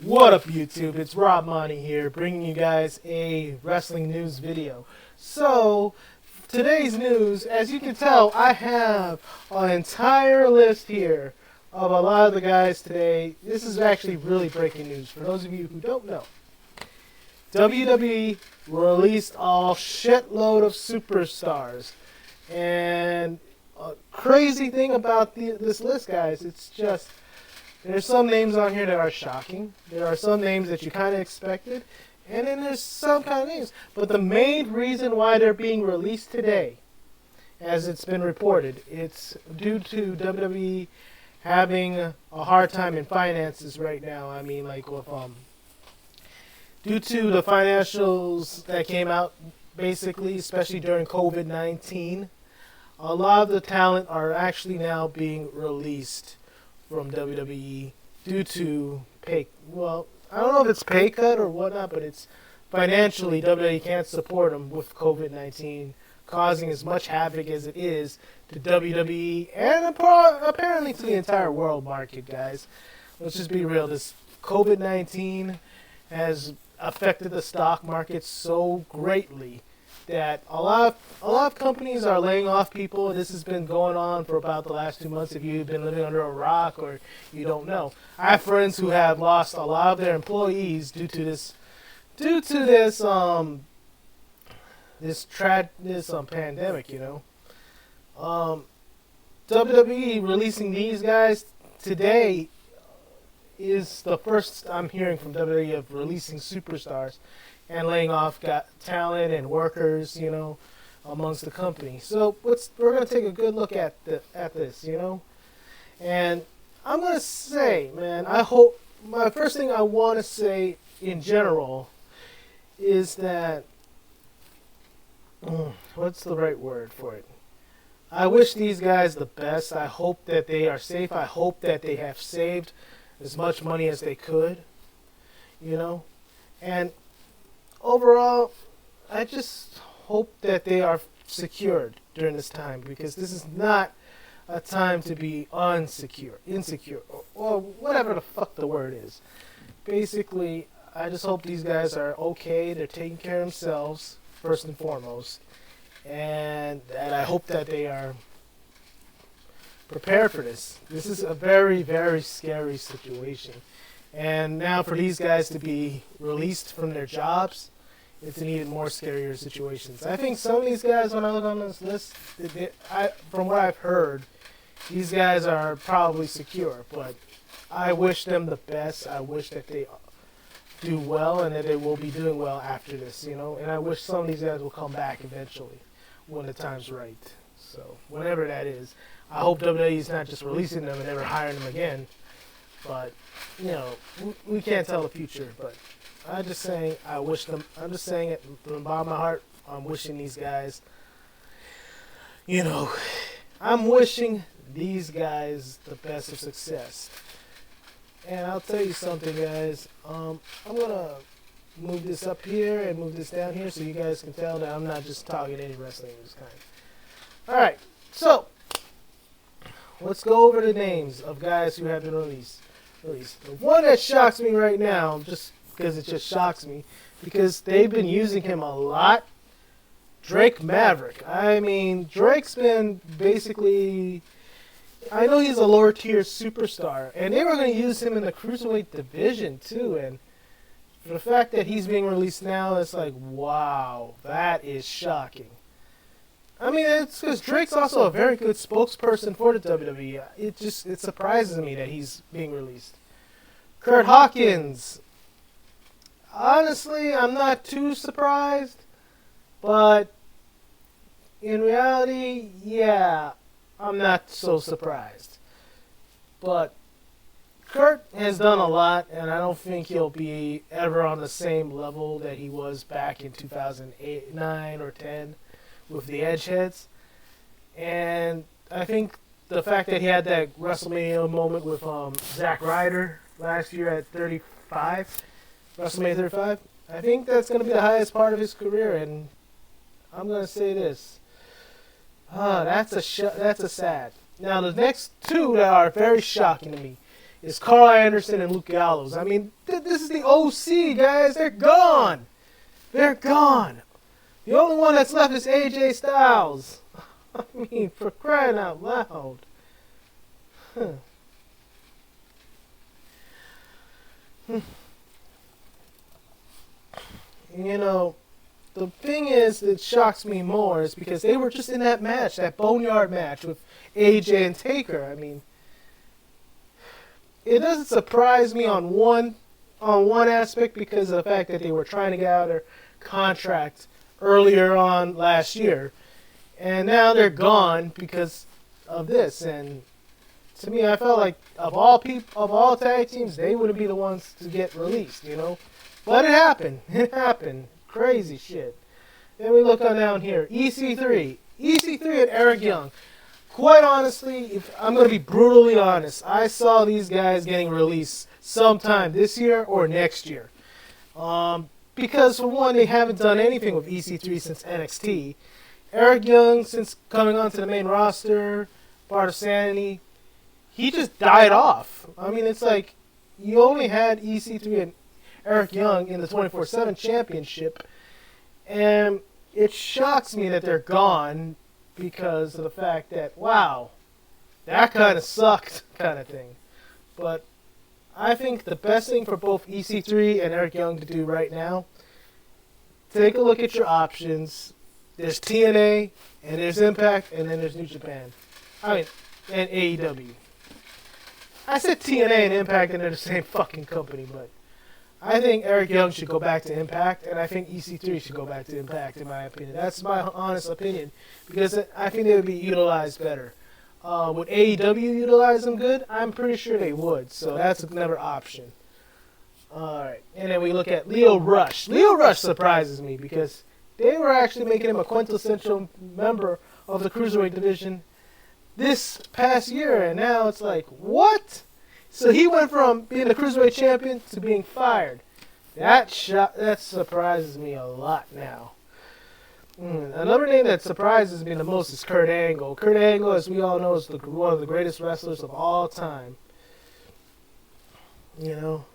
What up, YouTube? It's Rob Monty here, bringing you guys a wrestling news video. So, today's news, as you can tell, I have an entire list here of a lot of the guys today. This is actually really breaking news. For those of you who don't know, WWE released a shitload of superstars. And a crazy thing about this list, guys, it's just... there's some names on here that are shocking. There are some names that you kind of expected. And then there's some kind of names. But the main reason why they're being released today, as it's been reported, it's due to WWE having a hard time in finances right now. I mean, like, with, due to the financials that came out, basically, especially during COVID-19, a lot of the talent are actually now being released from WWE due to I don't know if it's pay cut or whatnot, but it's financially WWE can't support them with COVID-19 causing as much havoc as it is to WWE and apparently to the entire world market, guys. Let's just be real. This COVID-19 has affected the stock market so greatly that a lot of companies are laying off people. This has been going on for about the last 2 months. If you've been living under a rock or you don't know, I have friends who have lost a lot of their employees due to this pandemic. You know, WWE releasing these guys today is the first I'm hearing from WWE of releasing superstars and laying off talent and workers, you know, amongst the company. So we're going to take a good look at this, you know. And I'm going to say, man, my first thing I want to say in general is that, what's the right word for it? I wish these guys the best. I hope that they are safe. I hope that they have saved as much money as they could, you know. And overall, I just hope that they are secured during this time, because this is not a time to be insecure, or whatever the fuck the word is. Basically, I just hope these guys are okay. They're taking care of themselves, first and foremost. And I hope that they are prepared for this. This is a very, very scary situation. And now for these guys to be released from their jobs, it's an even more scarier situations. I think some of these guys, when I look on this list, from what I've heard, these guys are probably secure. But I wish them the best. I wish that they do well and that they will be doing well after this, you know. And I wish some of these guys will come back eventually when the time's right. So whenever that is, I hope WWE is not just releasing them and never hiring them again. But, you know, we can't tell the future. But I'm just saying, I wish them. I'm just saying it from the bottom of my heart. I'm wishing these guys, you know, I'm wishing these guys the best of success. And I'll tell you something, guys. I'm gonna move this up here and move this down here so you guys can tell that I'm not just talking any wrestling news kind. All right, so let's go over the names of guys who have been released. The one that shocks me right now, just because it just shocks me, because they've been using him a lot, Drake Maverick. I mean, Drake's been basically, I know he's a lower tier superstar, and they were going to use him in the Cruiserweight division too, and for the fact that he's being released now, it's like, wow, that is shocking. I mean, it's because Drake's also a very good spokesperson for the WWE. It surprises me that he's being released. Kurt Hawkins. Honestly, I'm not too surprised, but in reality, yeah, I'm not so surprised. But Kurt has done a lot, and I don't think he'll be ever on the same level that he was back in 2008, 9, or 10 with the Edgeheads. And I think the fact that he had that WrestleMania moment with Zack Ryder last year at 35, WrestleMania 35, I think that's going to be the highest part of his career. And I'm going to say this. That's a sad. Now, the next two that are very shocking to me is Carl Anderson and Luke Gallows. I mean, this is the OC, guys. They're gone. They're gone. The only one that's left is AJ Styles. I mean, for crying out loud. Huh. You know, the thing is that shocks me more is because they were just in that match, that boneyard match with AJ and Taker. I mean, it doesn't surprise me on one aspect because of the fact that they were trying to get out of their contract earlier on last year, and now they're gone because of this. And to me, I felt like of all tag teams, they wouldn't be the ones to get released, you know. But it happened. It happened. Crazy shit. Then we look on down here. EC3 and Eric Young. Quite honestly, if I'm going to be brutally honest, I saw these guys getting released sometime this year or next year. Because for one, they haven't done anything with EC3 since NXT. Eric Young, since coming onto the main roster, part of Sanity, he just died off. I mean, it's like you only had EC3 and Eric Young in the 24/7 championship, and it shocks me that they're gone because of the fact that, wow, that kind of sucked kind of thing. But I think the best thing for both EC3 and Eric Young to do right now, take a look at your options. There's TNA, and there's Impact, and then there's New Japan. I mean, and AEW. I said TNA and Impact, and they're the same fucking company, but I think Eric Young should go back to Impact, and I think EC3 should go back to Impact, in my opinion. That's my honest opinion, because I think they would be utilized better. Would AEW utilize them good? I'm pretty sure they would, so that's another option. Alright, and then we look at Leo Rush. Leo Rush surprises me, because they were actually making him a quintessential member of the Cruiserweight division this past year, and now it's like, what? So he went from being the Cruiserweight champion to being fired. That surprises me a lot now. Another name that surprises me the most is Kurt Angle. Kurt Angle, as we all know, is one of the greatest wrestlers of all time. You know?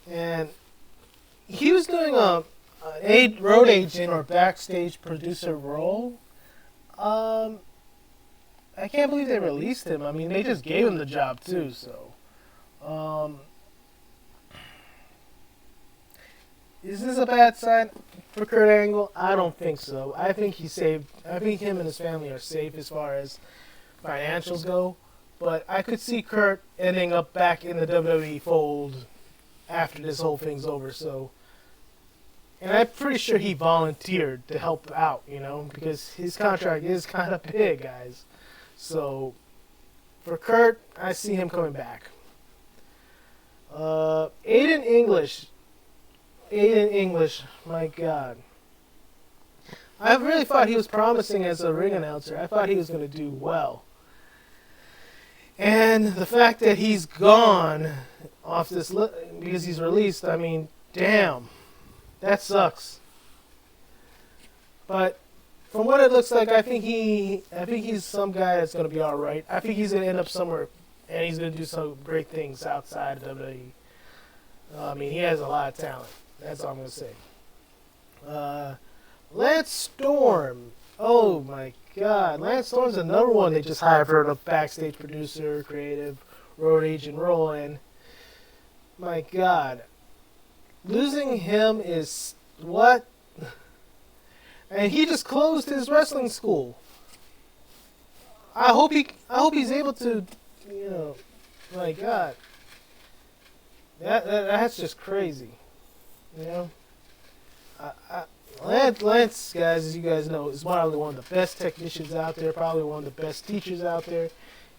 And he was doing a road agent or backstage producer role. I can't believe they released him. I mean, they just gave him the job too. So, is this a bad sign for Kurt Angle? I don't think so. I think he's safe. I think him and his family are safe as far as financials go. But I could see Kurt ending up back in the WWE fold after this whole thing's over. So, and I'm pretty sure he volunteered to help out, you know, because his contract is kind of big, guys. So, for Kurt, I see him coming back. Aiden English, my God. I really thought he was promising as a ring announcer. I thought he was going to do well. And the fact that he's gone off this because he's released, I mean, damn. That sucks. But from what it looks like, I think he's some guy that's going to be all right. I think he's going to end up somewhere, and he's going to do some great things outside of WWE. I mean, he has a lot of talent. That's all I'm going to say. Lance Storm. Oh, my God. Lance Storm's another one they just hired for the backstage producer, creative, road agent role. And, my God. Losing him is what? And he just closed his wrestling school. I hope he's able to, you know, my God. That's just crazy. You know? Lance, guys, as you guys know, is probably one of the best technicians out there, probably one of the best teachers out there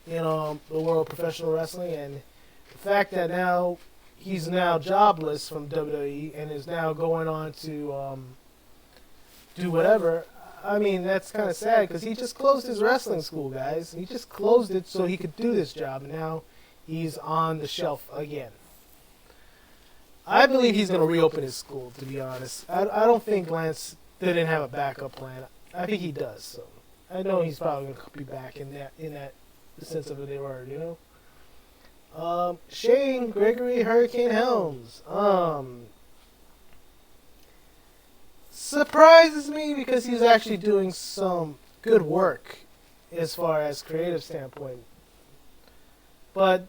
in the world of professional wrestling. And the fact that now he's now jobless from WWE and is now going on to do whatever. I mean, that's kind of sad because he just closed his wrestling school, guys. He just closed it so he could do this job, and now he's on the shelf again. I believe he's going to reopen his school, to be honest. I don't think Lance didn't have a backup plan. I think he does. So I know he's probably going to be back in that sense of the word, Shane Gregory Hurricane Helms. Surprises me because he's actually doing some good work as far as creative standpoint. But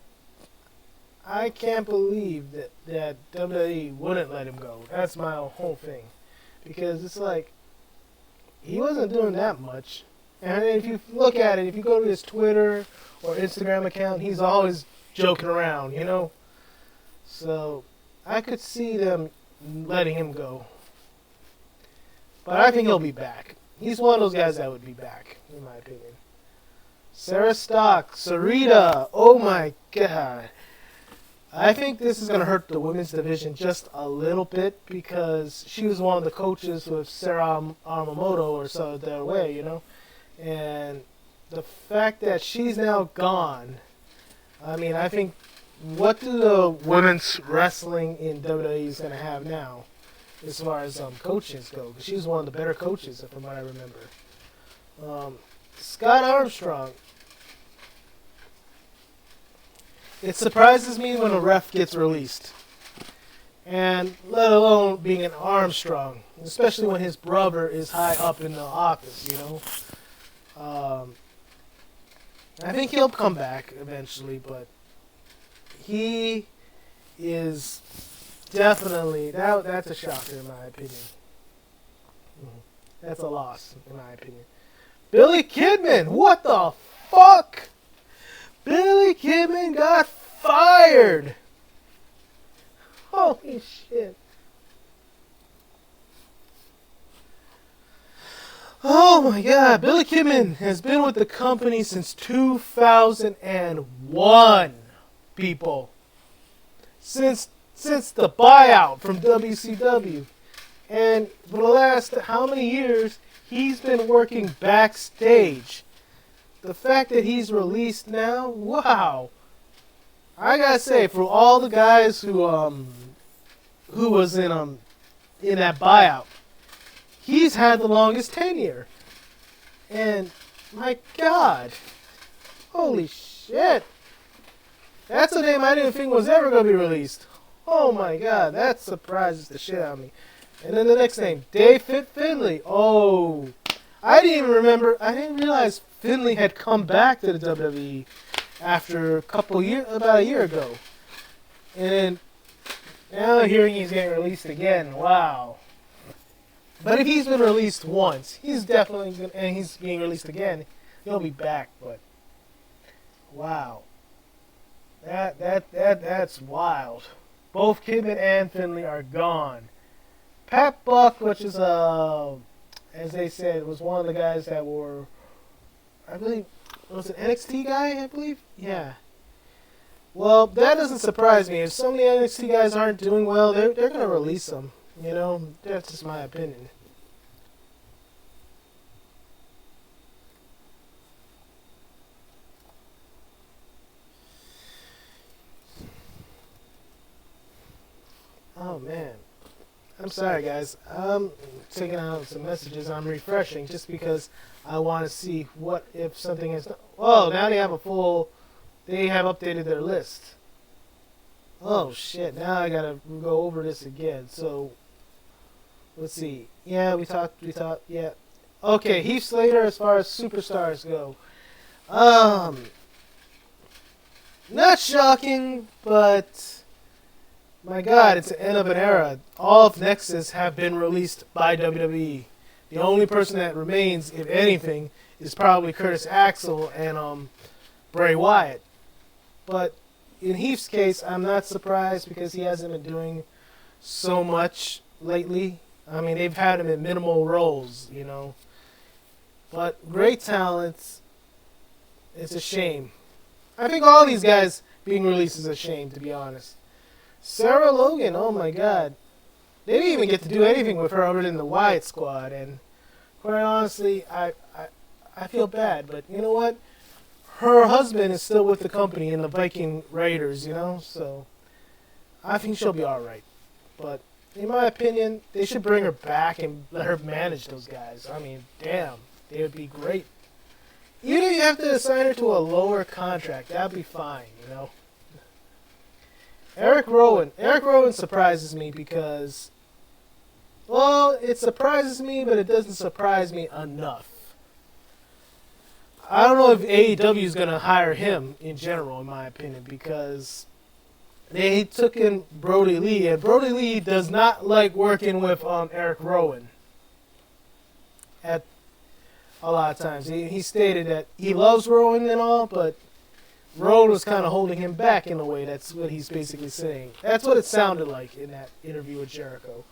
I can't believe that WWE wouldn't let him go. That's my whole thing. Because it's like, he wasn't doing that much. And if you look at it, if you go to his Twitter or Instagram account, he's always joking around, So I could see them letting him go. But I think he'll be back. He's one of those guys that would be back, in my opinion. Sarah Stock, Sarita, oh my god. I think this is going to hurt the women's division just a little bit because she was one of the coaches with Sarah Amamoto or so their way, And the fact that she's now gone, I think, what do the women's wrestling in WWE is going to have now as far as coaches go? Because she's one of the better coaches, from what I remember. Scott Armstrong. It surprises me when a ref gets released. And let alone being an Armstrong, especially when his brother is high up in the office, I think he'll come back eventually, but he is definitely, that's a shocker in my opinion. That's a loss in my opinion. Billy Kidman, what the fuck? Billy Kidman got fired. Holy shit. Oh my god, Billy Kidman has been with the company since 2001, people. Since the buyout from WCW. And for the last how many years, he's been working backstage. The fact that he's released now, wow. I gotta say, for all the guys who was in that buyout, he's had the longest tenure. And my god, holy shit, that's a name I didn't think was ever gonna be released. Oh my god, that surprises the shit out of me. And then the next name, Dave Finley. Oh, I didn't realize Finley had come back to the WWE after about a year ago. And now hearing he's getting released again, wow. But if he's been released once, he's definitely and he's being released again, he'll be back, but wow. That's wild. Both Kidman and Finley are gone. Pat Buck, which is as they said, was one of the guys that were, I believe, was an NXT guy, I believe? Yeah. Well, that doesn't surprise me. If some of the NXT guys aren't doing well, they're going to release them. That's just my opinion. Oh, man. I'm sorry, guys. I'm taking out some messages. I'm refreshing just because I want to see what if something is. Oh, now they have they have updated their list. Oh shit! Now I gotta go over this again. So let's see. Yeah, we talked. Yeah. Okay, Heath Slater as far as superstars go. Not shocking, but. My god, it's the end of an era. All of Nexus have been released by WWE. The only person that remains, if anything, is probably Curtis Axel and Bray Wyatt. But in Heath's case, I'm not surprised because he hasn't been doing so much lately. They've had him in minimal roles, But great talents. It's a shame. I think all these guys being released is a shame, to be honest. Sarah Logan, oh my god. They didn't even get to do anything with her other than the Wyatt Squad, and quite honestly, I feel bad, but you know what? Her husband is still with the company in the Viking Raiders, so I think she'll be alright. But in my opinion, they should bring her back and let her manage those guys. Damn, they would be great. Even if you have to assign her to a lower contract, that'd be fine, you know. Eric Rowan. Eric Rowan surprises me because, well, it surprises me, but it doesn't surprise me enough. I don't know if AEW is going to hire him in general, in my opinion, because they took in Brody Lee, and Brody Lee does not like working with Eric Rowan. At a lot of times, he stated that he loves Rowan and all, but Rowan was kind of holding him back in a way. That's what he's basically saying. That's what it sounded like in that interview with Jericho.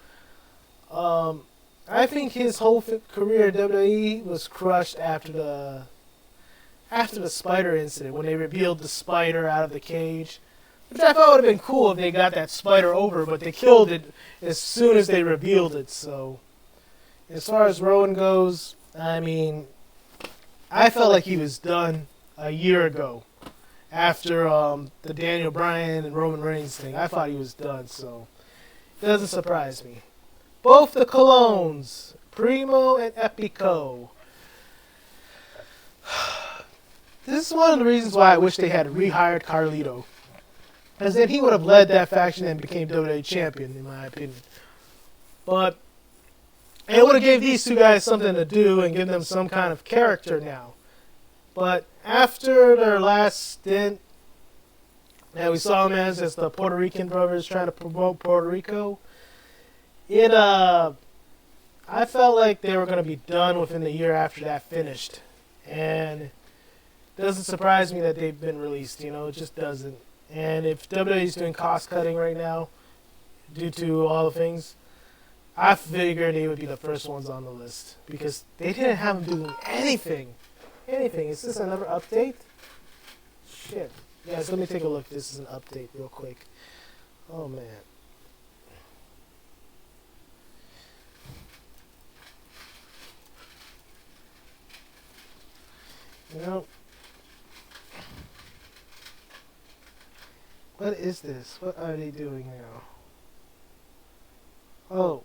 I think his whole career at WWE was crushed after the spider incident, when they revealed the spider out of the cage, which I thought would have been cool if they got that spider over, but they killed it as soon as they revealed it. So, as far as Rowan goes, I mean, I felt like he was done a year ago after the Daniel Bryan and Roman Reigns thing. I thought he was done, so it doesn't surprise me. Both the Colognes, Primo and Epico. This is one of the reasons why I wish they had rehired Carlito, because then he would have led that faction and became WWE champion, in my opinion. But it would have gave these two guys something to do and give them some kind of character now. But after their last stint, and we saw them as the Puerto Rican brothers trying to promote Puerto Rico, I felt like they were going to be done within the year after that finished. And it doesn't surprise me that they've been released, you know, it just doesn't. And if WWE is doing cost cutting right now, due to all the things, I figured they would be the first ones on the list, because they didn't have them doing anything. Is this another update? Shit. Guys, let me take a look. This is an update real quick. Oh, man. You know, what is this? What are they doing now? Oh.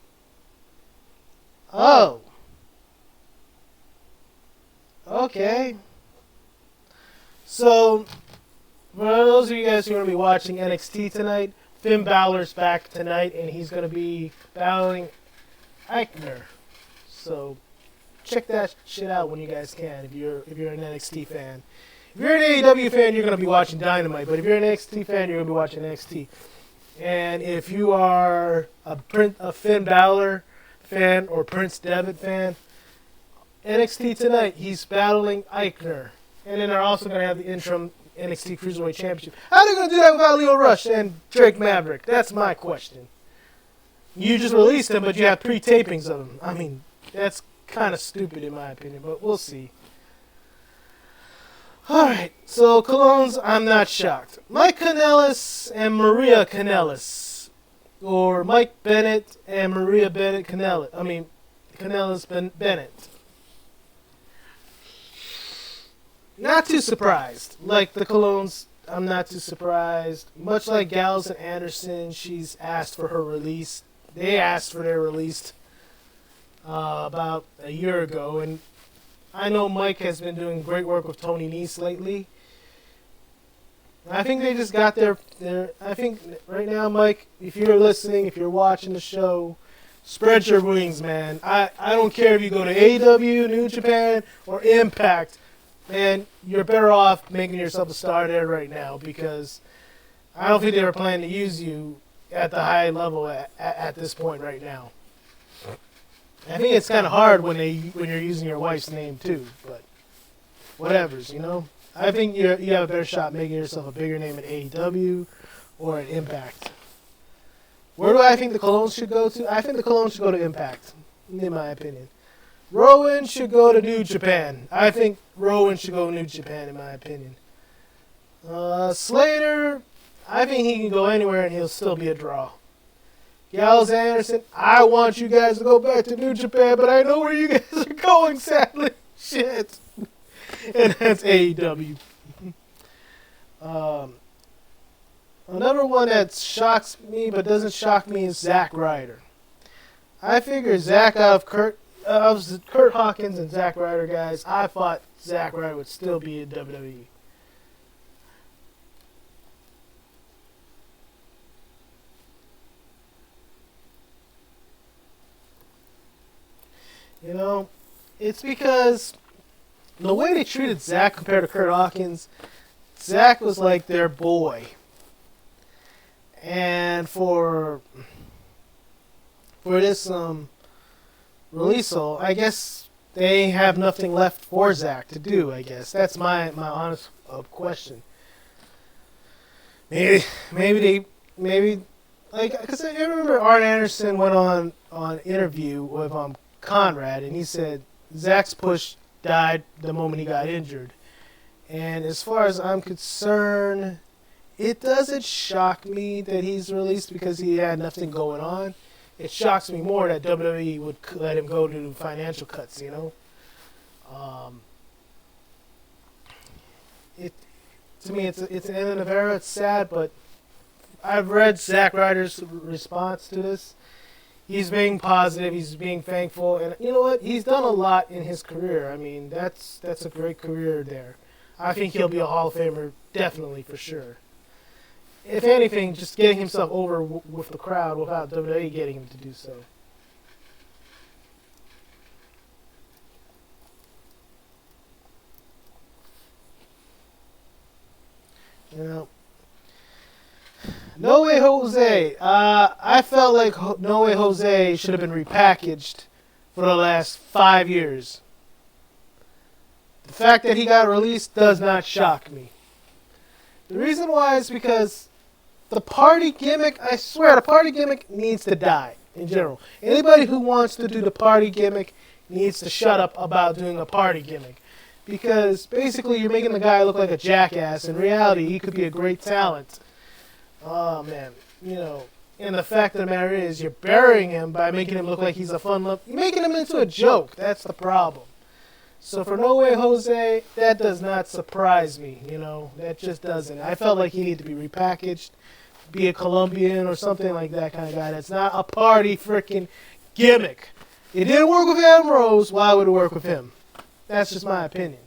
Okay. So, for those of you guys who are going to be watching NXT tonight, Finn Balor's back tonight, and he's going to be battling Eichner. So, check that shit out when you guys can, if you're an NXT fan. If you're an AEW fan, you're going to be watching Dynamite, but if you're an NXT fan, you're going to be watching NXT. And if you are a Finn Balor fan or Prince Devitt fan, NXT tonight, he's battling Eichner. And then they're also going to have the interim NXT Cruiserweight Championship. How are they going to do that without Leo Rush and Drake Maverick? That's my question. You just released him, but you have pre-tapings of him. I mean, that's kind of stupid in my opinion, but we'll see. Alright, so Colognes, I'm not shocked. Mike Kanellis and Maria Kanellis. Or Mike Bennett and Maria Bennett Kanellis. I mean, Kanellis Bennett. Not too surprised. Like the Colognes, I'm not too surprised. Much like Gallows and Anderson, she's asked for her release. They asked for their release about a year ago, and I know Mike has been doing great work with Tony Nese lately. I think they just got their I think right now, Mike, if you're listening, if you're watching the show, spread your wings, man. I don't care if you go to AEW, New Japan, or Impact. Man, you're better off making yourself a star there right now, because I don't think they were planning to use you at the high level at this point right now. I think it's kind of hard when you're using your wife's name too, but whatevers, you know. I think you have a better shot making yourself a bigger name at AEW or at Impact. Where do I think the Colognes should go to? I think the Colognes should go to Impact, in my opinion. Rowan should go to New Japan. I think Rowan should go to New Japan, in my opinion. Slater, I think he can go anywhere and he'll still be a draw. Gallows Anderson, I want you guys to go back to New Japan, but I know where you guys are going, sadly. Shit. And that's AEW. Another one that shocks me but doesn't shock me is Zack Ryder. I figure Zack out of I was Kurt Hawkins and Zack Ryder guys. I thought Zack Ryder would still be in WWE. You know, it's because the way they treated Zack compared to Kurt Hawkins, Zack was like their boy. And for this release, I guess they have nothing left for Zack to do. I guess that's my honest question. Maybe like because I remember Arn Anderson went on interview with Conrad, and he said Zack's push died the moment he got injured. And as far as I'm concerned, it doesn't shock me that he's released because he had nothing going on. It shocks me more that WWE would let him go to do financial cuts, you know? It To me, it's an end of an era. It's sad, but I've read Zack Ryder's response to this. He's being positive. He's being thankful, and you know what? He's done a lot in his career. I mean, that's a great career there. I think he'll be a Hall of Famer, definitely for sure. If anything, just getting himself over with the crowd without WWE getting him to do so. You know, No Way Jose. I felt like No Way Jose should have been repackaged for the last 5 years. The fact that he got released does not shock me. The reason why is because the party gimmick, I swear, the party gimmick needs to die in general. Anybody who wants to do the party gimmick needs to shut up about doing a party gimmick. Because basically you're making the guy look like a jackass. In reality, he could be a great talent. Oh, man. You know, and the fact of the matter is you're burying him by making him look like he's a fun look. You're making him into a joke. That's the problem. So for No Way Jose, that does not surprise me, you know. That just doesn't. I felt like he needed to be repackaged, be a Colombian or something like that kind of guy. That's not a party freaking gimmick. It didn't work with Ambrose, why would it work with him? That's just my opinion.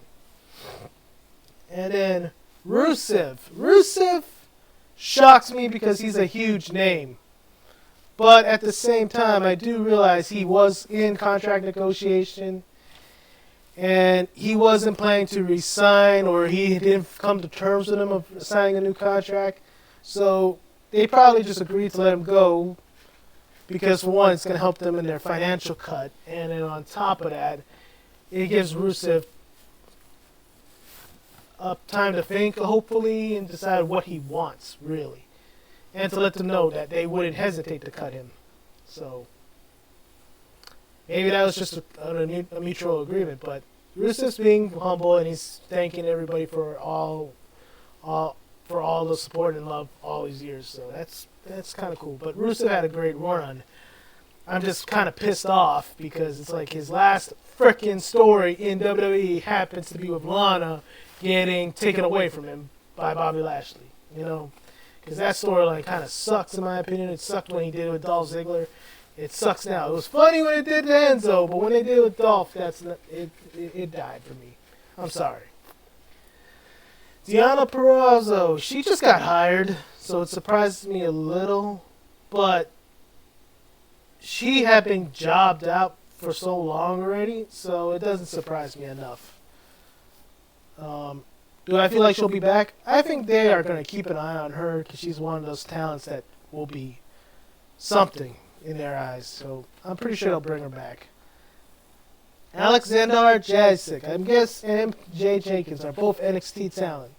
And then Rusev. Rusev shocks me because he's a huge name. But at the same time, I do realize he was in contract negotiation. And he wasn't planning to resign, or he didn't come to terms with him of signing a new contract. So they probably just agreed to let him go because, for one, it's going to help them in their financial cut. And then on top of that, it gives Rusev time to think, hopefully, and decide what he wants, really. And to let them know that they wouldn't hesitate to cut him. So maybe that was just a mutual agreement, but Rusev's being humble and he's thanking everybody for all the support and love all these years. So that's kind of cool. But Rusev had a great run. I'm just kind of pissed off because it's like his last frickin' story in WWE happens to be with Lana getting taken away from him by Bobby Lashley. You know, because that storyline kind of sucks in my opinion. It sucked when he did it with Dolph Ziggler. It sucks now. It was funny when it did to Enzo, but when they did it with Dolph, it died for me. I'm sorry. Deonna Purrazzo, she just got hired, so it surprises me a little, but she had been jobbed out for so long already, so it doesn't surprise me enough. Do I feel like she'll be back? I think they are going to keep an eye on her because she's one of those talents that will be something in their eyes. So I'm pretty sure they'll bring her back. Alexander Jazsic, I guess, and MJ Jenkins are both NXT talent.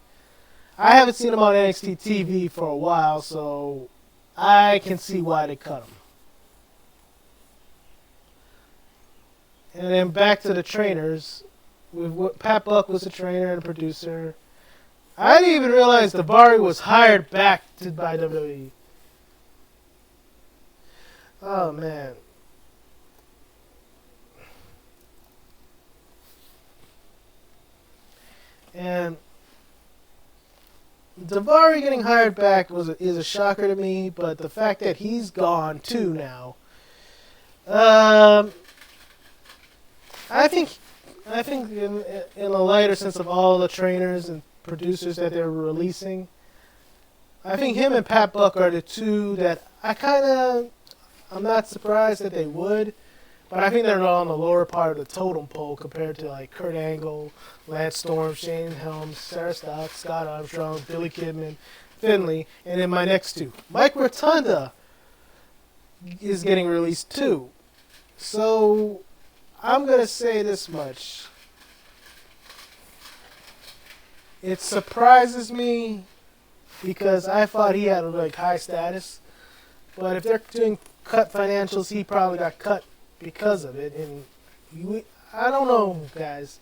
I haven't seen them on NXT TV for a while, so I can see why they cut them. And then back to the trainers. Pat Buck was a trainer and a producer. I didn't even realize Davari was hired back by WWE. Oh, man. And Davari getting hired back is a shocker to me, but the fact that he's gone too now, I think in a lighter sense of all the trainers and producers that they're releasing, I think him and Pat Buck are the two that I'm not surprised that they would, but I think they're on the lower part of the totem pole compared to like Kurt Angle, Lance Storm, Shane Helms, Sarah Stock, Scott Armstrong, Billy Kidman, Finley, and then my next two. Mike Rotunda is getting released too. So I'm going to say this much. It surprises me because I thought he had like high status. But if they're doing cut financials, he probably got cut because of it. And I don't know, guys.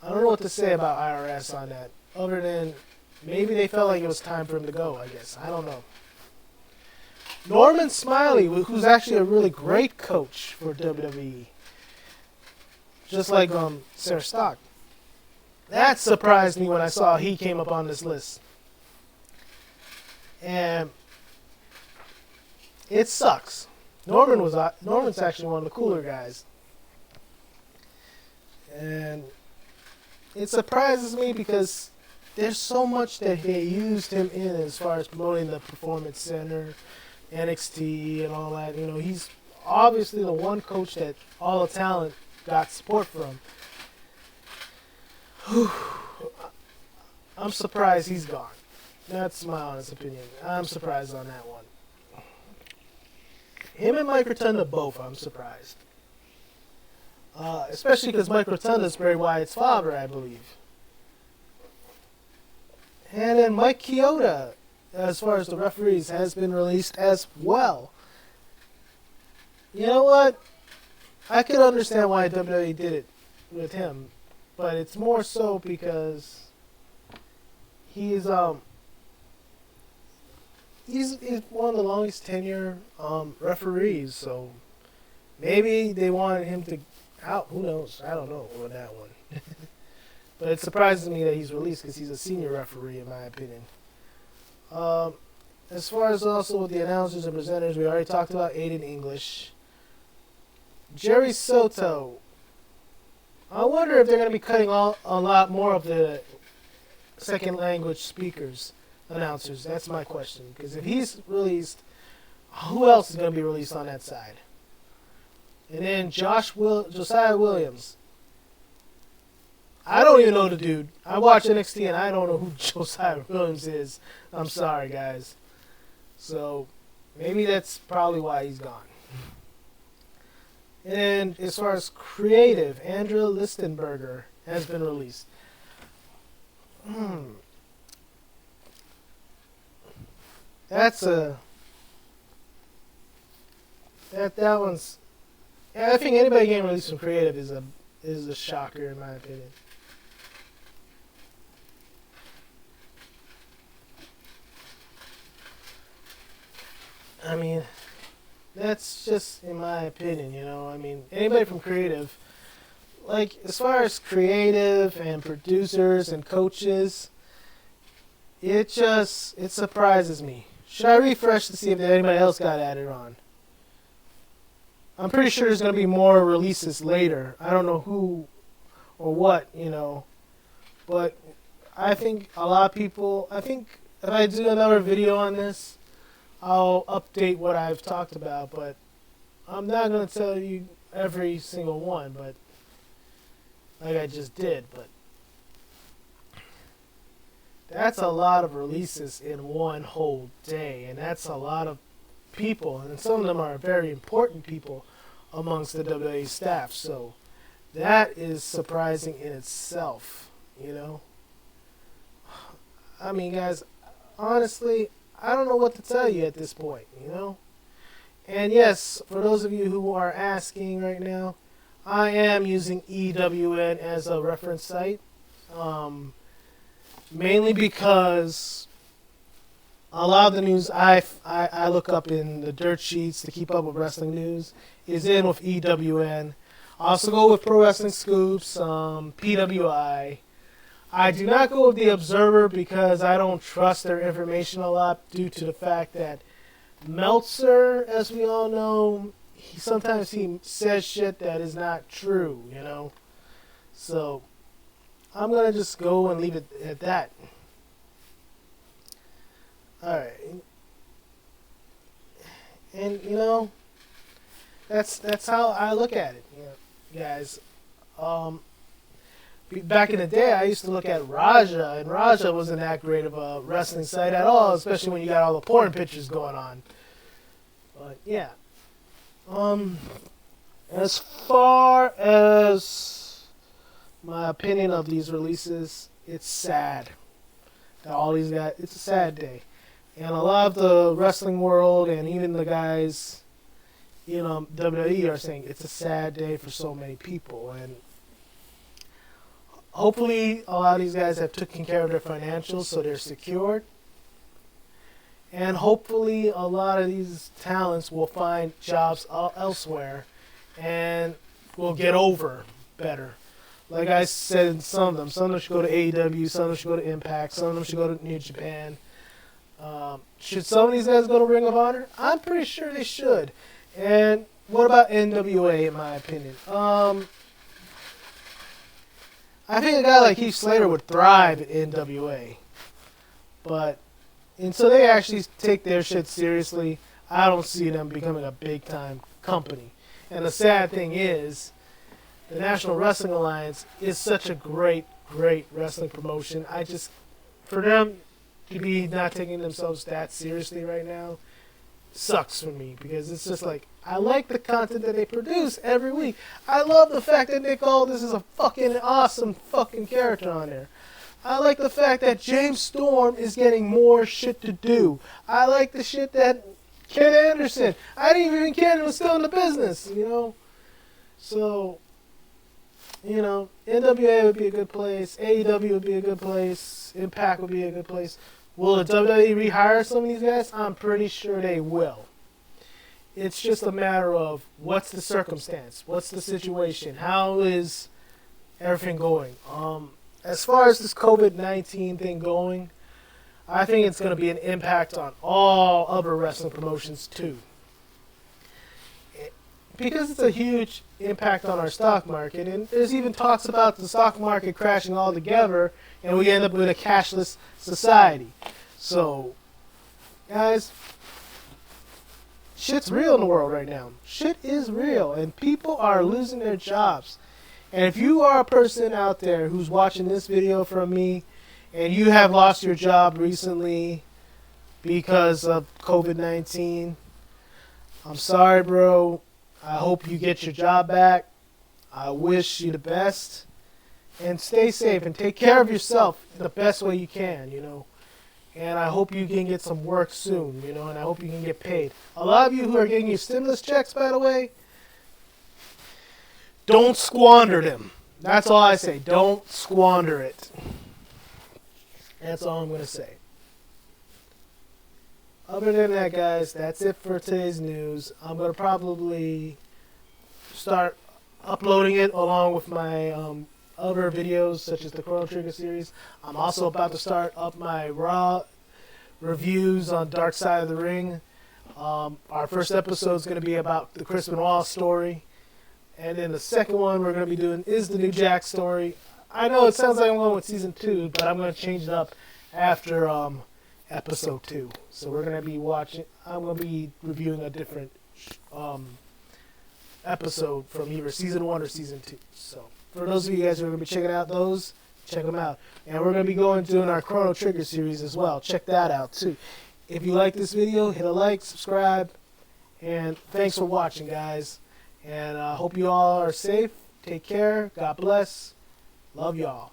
I don't know what to say about IRS on that. Other than maybe they felt like it was time for him to go, I guess. I don't know. Norman Smiley, who's actually a really great coach for WWE. Just like Sarah Stock. That surprised me when I saw he came up on this list. And it sucks. Norman's actually one of the cooler guys. And it surprises me because there's so much that they used him in as far as promoting the Performance Center, NXT, and all that. You know, he's obviously the one coach that all the talent got support from. I'm surprised he's gone. That's my honest opinion. I'm surprised on that one. Him and Mike Rotunda both, I'm surprised. Especially because Mike Rotunda is Bray Wyatt's father, I believe. And then Mike Chioda, as far as the referees, has been released as well. You know what? I could understand why WWE did it with him, but it's more so because he's one of the longest tenure referees, so maybe they wanted him to out. Who knows? I don't know on that one. But it surprises me that he's released because he's a senior referee, in my opinion. As far as also the announcers and presenters, we already talked about Aiden English. Jerry Soto. I wonder if they're going to be cutting a lot more of the second language speakers, announcers. That's my question. Because if he's released, who else is going to be released on that side? And then Josiah Williams. I don't even know the dude. I watch NXT and I don't know who Josiah Williams is. I'm sorry, guys. So maybe that's probably why he's gone. And as far as creative, Andrea Listenberger has been released. That's that one's. I think anybody getting released from creative is a shocker in my opinion. I mean, that's just in my opinion, you know. I mean, anybody from creative, like as far as creative and producers and coaches, it surprises me. Should I refresh to see if anybody else got added on? I'm pretty sure there's going to be more releases later. I don't know who or what, you know. But I think a lot of people, I think if I do another video on this, I'll update what I've talked about. But I'm not going to tell you every single one, but like I just did. But that's a lot of releases in one whole day, and that's a lot of people, and some of them are very important people amongst the WWE staff. So that is surprising in itself, you know. I mean, guys, honestly, I don't know what to tell you at this point, you know. And yes, for those of you who are asking right now, I am using EWN as a reference site, mainly because a lot of the news I look up in the dirt sheets to keep up with wrestling news is in with EWN. I also go with Pro Wrestling Scoops, PWI. I do not go with the Observer because I don't trust their information a lot due to the fact that Meltzer, as we all know, sometimes he says shit that is not true, you know. So I'm gonna just go and leave it at that. All right, and you know that's how I look at it, you know, guys. Um, Back in the day, I used to look at Raja, and Raja wasn't that great of a wrestling site at all, especially when you got all the porn pictures going on. But yeah. As far as my opinion of these releases, it's sad that all these guys. It's a sad day, and a lot of the wrestling world and even the guys, you know, WWE are saying it's a sad day for so many people, and hopefully a lot of these guys have taken care of their financials so they're secured. And hopefully a lot of these talents will find jobs elsewhere and will get over better. Like I said, some of them should go to AEW, some of them should go to Impact, some of them should go to New Japan. Should some of these guys go to Ring of Honor? I'm pretty sure they should. And what about NWA, in my opinion? I think a guy like Heath Slater would thrive at NWA. But until they actually take their shit seriously, I don't see them becoming a big-time company. And the sad thing is, the National Wrestling Alliance is such a great, great wrestling promotion. For them to be not taking themselves that seriously right now, sucks for me, because it's just like, I like the content that they produce every week. I love the fact that Nick Aldis is a fucking awesome fucking character on there. I like the fact that James Storm is getting more shit to do. I like the shit that Ken Anderson, I didn't even care he was still in the business, you know. So, you know, NWA would be a good place, AEW would be a good place, Impact would be a good place. Will the WWE rehire some of these guys? I'm pretty sure they will. It's just a matter of what's the circumstance, what's the situation, how is everything going. As far as this COVID-19 thing going, I think it's going to be an impact on all other wrestling promotions too. Because it's a huge impact on our stock market, and there's even talks about the stock market crashing altogether, and we end up with a cashless society. So, guys, shit's real in the world right now. Shit is real, and people are losing their jobs. And if you are a person out there who's watching this video from me, and you have lost your job recently because of COVID-19, I'm sorry, bro. I hope you get your job back. I wish you the best. And stay safe and take care of yourself the best way you can, you know. And I hope you can get some work soon, you know, and I hope you can get paid. A lot of you who are getting your stimulus checks, by the way, don't squander them. That's all I say. Don't squander it. That's all I'm going to say. Other than that, guys, that's it for today's news. I'm going to probably start uploading it along with my other videos, such as the Chrono Trigger series. I'm also about to start up my Raw reviews on Dark Side of the Ring. Our first episode is going to be about the Chris Benoit story. And then the second one we're going to be doing is the New Jack story. I know it sounds like I'm going with season 2, but I'm going to change it up after episode 2. So we're going to be I'm going to be reviewing a different episode from either season 1 or season 2. So for those of you guys who are going to be checking out those, check them out. And we're going to be doing our Chrono Trigger series as well. Check that out too. If you like this video, hit a like, subscribe, and thanks for watching, guys. And I hope you all are safe. Take care. God bless. Love y'all.